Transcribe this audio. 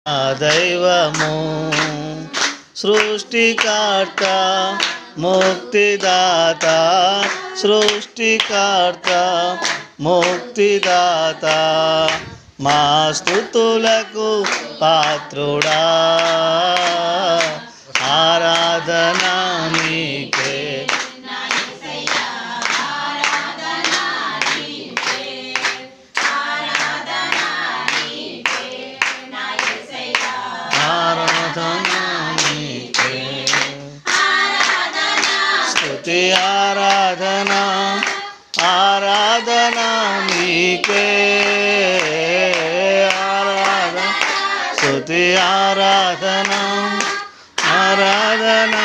ఆ దైవము సృష్టికర్త ముక్తిదాత సృష్టికర్త ముక్తిదాత మా స్తుతులకు పాత్రుడా ఆరాధన నీకే స్తుతి ఆరాధన ఆరాధన నీకే ఆరాధన స్తుతి ఆరాధన ఆరాధన